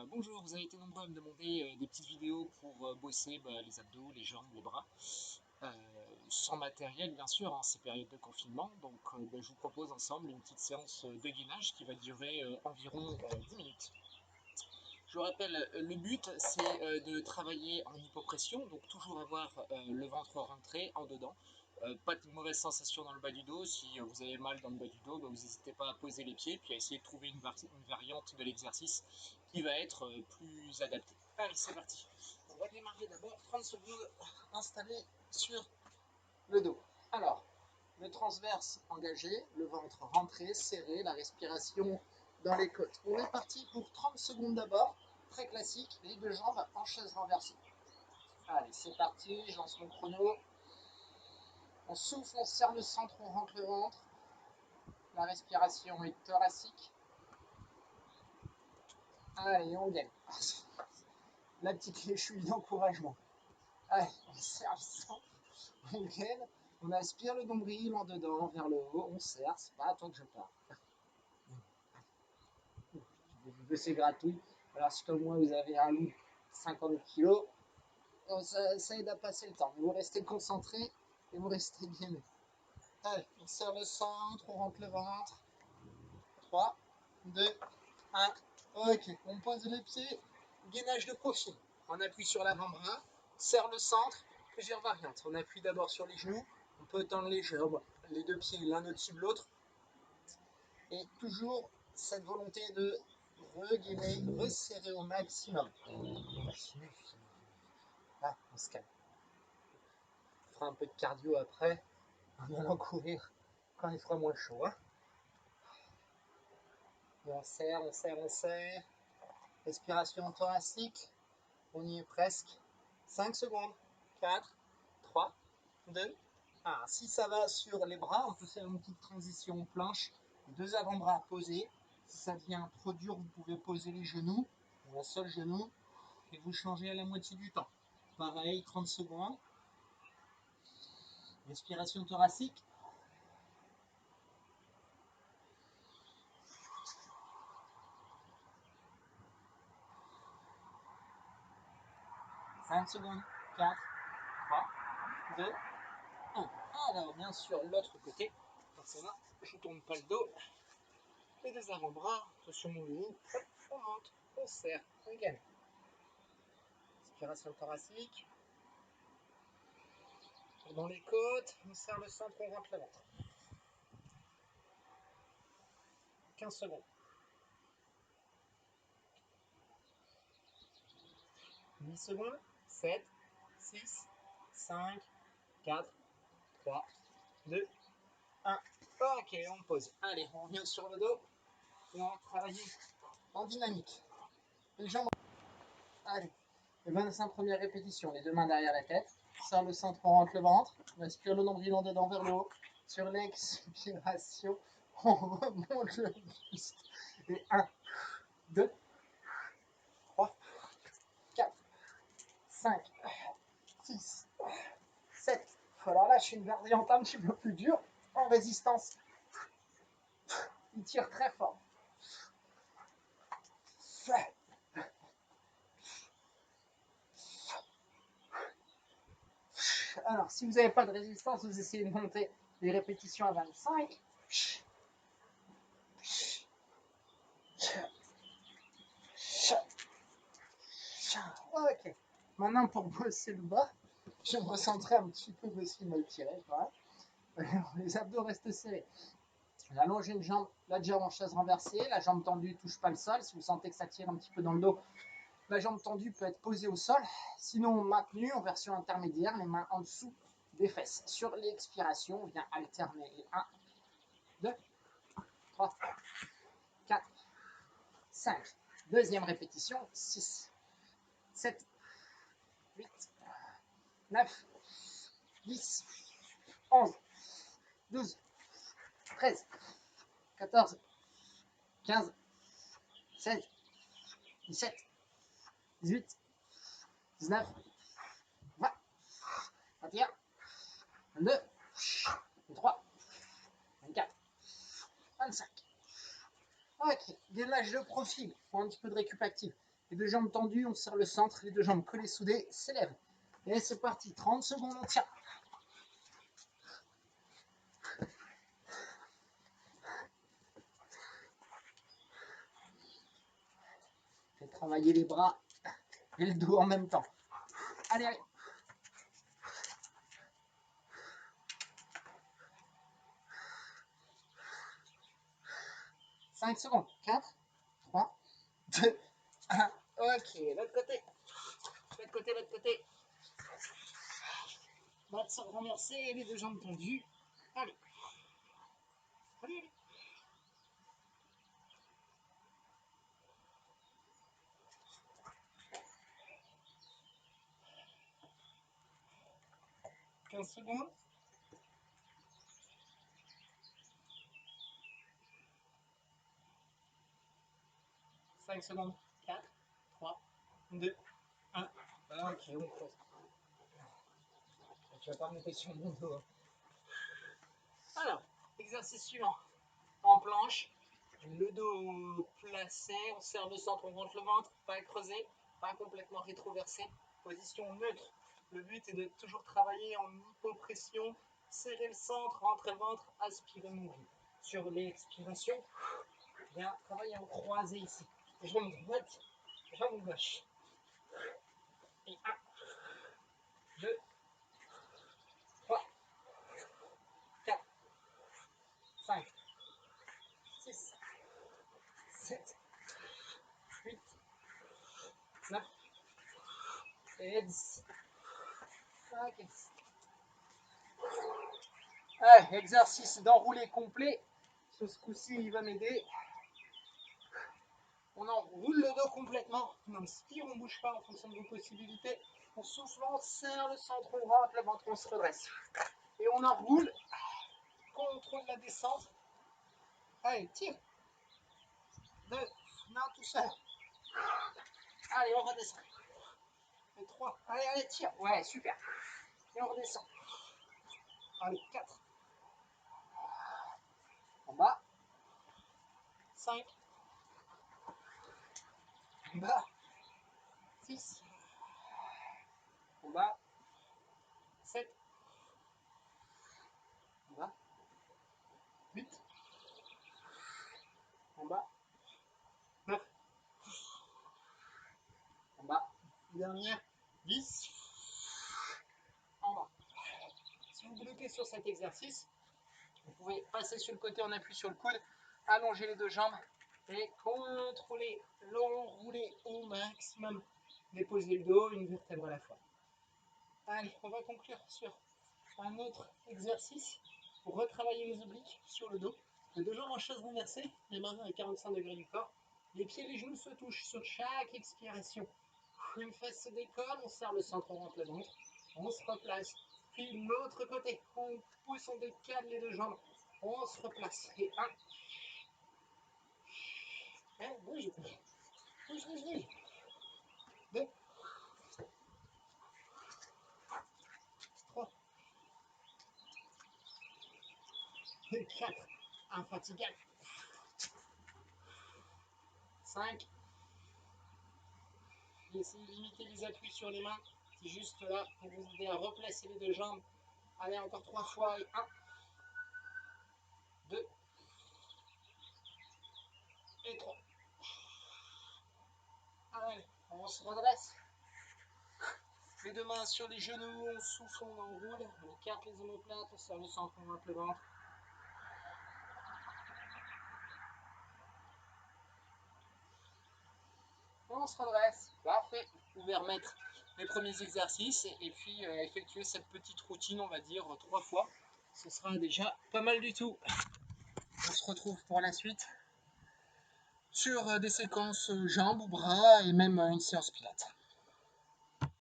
Bonjour, vous avez été nombreux à me demander des petites vidéos pour bosser les abdos, les jambes, les bras. Euh, Sans matériel, bien sûr, en ces périodes de confinement. Donc, je vous propose ensemble une petite séance de gainage qui va durer environ 10 minutes. Je vous rappelle, le but, c'est de travailler en hypopression, donc toujours avoir le ventre rentré en dedans. Pas de mauvaise sensation dans le bas du dos. Si vous avez mal dans le bas du dos, vous n'hésitez pas à poser les pieds puis à essayer de trouver une variante de l'exercice qui va être plus adaptée. Allez, c'est parti. On va démarrer d'abord 30 secondes installé sur le dos. Alors, le transverse engagé, le ventre rentré, serré, la respiration dans les côtes. On est parti pour 30 secondes d'abord, très classique, les deux jambes en chaise renversée. Allez, c'est parti, je lance mon chrono. On souffle, on serre le centre, on rentre le ventre. La respiration est thoracique. Allez, on gagne. La petite léchouille d'encouragement. Allez, on serre le centre, on gaine. On aspire le nombril en dedans, vers le haut, on serre, c'est pas à toi que je pars. C'est gratuit. Alors si comme moi vous avez un loup 50 kg, ça aide à passer le temps. Mais vous restez concentré et vous restez gainé. Allez, on serre le centre, on rentre le ventre. 3, 2, 1. Ok, on pose les pieds, gainage de profil. On appuie sur l'avant-bras, serre le centre, plusieurs variantes. On appuie d'abord sur les genoux, on peut tendre les jambes, les deux pieds l'un au-dessus de l'autre. Et toujours cette volonté de regainer, resserrer au maximum. Là, on se calme. On fera un peu de cardio après, en allant courir quand il fera moins chaud. Hein. Et on serre, on serre, on serre. Respiration thoracique. On y est presque. 5 secondes. 4, 3, 2, 1. Si ça va sur les bras, on peut faire une petite transition planche. Deux avant-bras posés. Si ça devient trop dur, vous pouvez poser les genoux, ou un seul genou, et vous changez à la moitié du temps. Pareil, 30 secondes. Respiration thoracique. Cinq secondes. 4, 3, 2, 1. Alors, bien sûr, l'autre côté. Forcément, je ne tourne pas le dos. Les deux avant-bras, sur mon genou. On monte, on serre, on gagne. Respiration thoracique. Dans les côtes, on serre le centre, on rentre le ventre. 15 secondes. 10 secondes. 7, 6, 5, 4, 3, 2, 1. Ok, on pose. Allez, on revient sur le dos. Et on va travailler en dynamique. Les jambes. Allez. Les 25 premières répétitions. Les deux mains derrière la tête. Serre le centre, on rentre le ventre. On aspire le nombril en dedans vers le haut. Sur l'expiration, on remonte le buste. Et 1, 2, 3, 4, 5, 6, 7. Alors là, je suis une variante un petit peu plus dure, en résistance. Il tire très fort. Alors, si vous n'avez pas de résistance, vous essayez de monter les répétitions à 25. Ok. Maintenant, pour bosser le bas, je vais me recentrer un petit peu parce qu'il m'a tiré. Voilà. Les abdos restent serrés. Allongez une jambe, la jambe en chaise renversée, la jambe tendue ne touche pas le sol. Si vous sentez que ça tire un petit peu dans le dos, la jambe tendue peut être posée au sol. Sinon, maintenue en version intermédiaire, les mains en dessous des fesses. Sur l'expiration, on vient alterner. 1, 2, 3, 4, 5. Deuxième répétition, 6, 7, 8, 9, 10, 11, 12, 13, 14, 15, 16, 17, 18, 19, 20, 21, 22, 23, 24, 25. Ok, gainage de profil, il faut un petit peu de récup active. Les deux jambes tendues, on serre le centre, les deux jambes collées soudées, s'élève. Et c'est parti, 30 secondes, on tient. Fais travailler les bras et le dos en même temps. Allez, allez. 5 secondes. 4, 3, 2, 1. Ok, l'autre côté. L'autre côté, l'autre côté. Bras renversés, les deux jambes tendues. Allez. Allez, allez. 15 secondes. 5 secondes. 4, 3, 2, 1. Ok, on pose. Tu vas pas monter sur mon dos. Alors, exercice suivant. En planche, le dos placé, on serre le centre, on rentre le ventre, pas creusé, pas complètement rétroversé. Position neutre. Le but est de toujours travailler en hypopression, serrer le centre, rentrer le ventre, aspirer mon vie. Sur l'expiration, bien travailler en croisé ici. Jambe droite, jambe gauche. Et 1, 2, 3, 4, 5, 6, 7, 8, 9 et 10. Ok. Allez, exercice d'enroulé complet. Ce coup-ci, il va m'aider. On enroule le dos complètement. On inspire, on ne bouge pas en fonction de vos possibilités. On souffle, on serre le centre, on rentre le ventre, on se redresse. Et on enroule. Contrôle la descente. Allez, tire. 2, non, tout seul. Allez, on redescend. Et 3, allez, allez, tire. Ouais, super. Et on redescend. Allez, 4. En bas. 5. En bas. 6. En bas. 7. En bas. 8. En bas. 9. En bas. Dernière. 10. En bas. Si vous bloquez sur cet exercice, vous pouvez passer sur le côté, on appuie sur le coude, allonger les deux jambes et contrôler l'enroulé au maximum. Déposer le dos, une vertèbre à la fois. Allez, on va conclure sur un autre exercice pour retravailler les obliques sur le dos. Les deux jambes en chaise renversée, les mains à 45 degrés du corps. Les pieds et les genoux se touchent sur chaque expiration. Une fesse se décolle, on serre le centre, on rentre le ventre, on se replace. Puis l'autre côté, on pousse, on décale les deux jambes, on se replace. Et 1. Bouge. Bouge. 2. 3. 4. Infatigable. 5. Essayez de limiter les appuis sur les mains. C'est juste là pour vous aider à replacer les deux jambes. Allez, encore 3 fois. Et 1. 2. Et 3. Allez, on se redresse. Les deux mains sur les genoux, on souffle, on enroule, on écarte les omoplates, on serre le centre, on rentre le ventre. On se redresse, parfait. Vous pouvez remettre les premiers exercices et puis effectuer cette petite routine, on va dire 3 fois. Ce sera déjà pas mal du tout. On se retrouve pour la suite sur des séquences jambes ou bras et même une séance pilates.